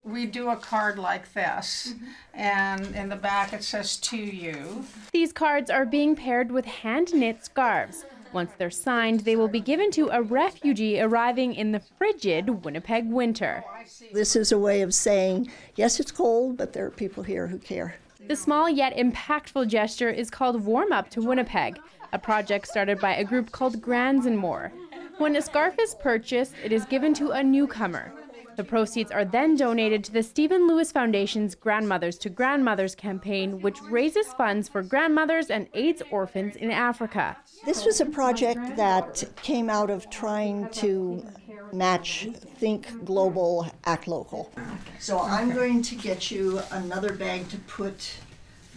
We do a card like this, and in the back it says "To You." These cards are being paired with hand-knit scarves. Once they're signed, they will be given to a refugee arriving in the frigid Winnipeg winter. This is a way of saying, yes, it's cold, but there are people here who care. The small yet impactful gesture is called Warm Up to Winnipeg, a project started by a group called Grands and More. When a scarf is purchased, it is given to a newcomer. The proceeds are then donated to the Stephen Lewis Foundation's Grandmothers to Grandmothers campaign, which raises funds for grandmothers and AIDS orphans in Africa. This was a project that came out of trying to match Think Global, Act Local. So I'm going to get you another bag to put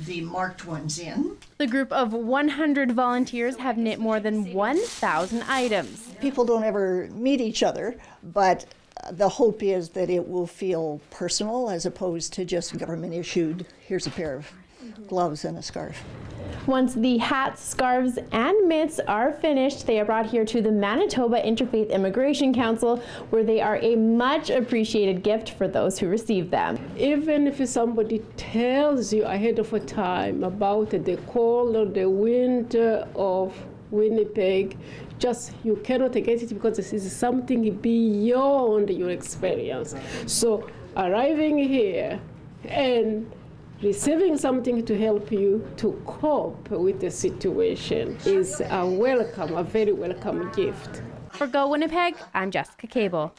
the marked ones in. The group of 100 volunteers have knit more than 1,000 items. People don't ever meet each other, but the hope is that it will feel personal as opposed to just government issued, here's a pair of gloves and a scarf. Once the hats, scarves, and mitts are finished, they are brought here to the Manitoba Interfaith Immigration Council, where they are a much appreciated gift for those who receive them. Even if somebody tells you ahead of time about the cold or the winter of Winnipeg, just you cannot get it because this is something beyond your experience. So arriving here and receiving something to help you to cope with the situation is a welcome, a very welcome gift. For Go Winnipeg, I'm Jessica Cable.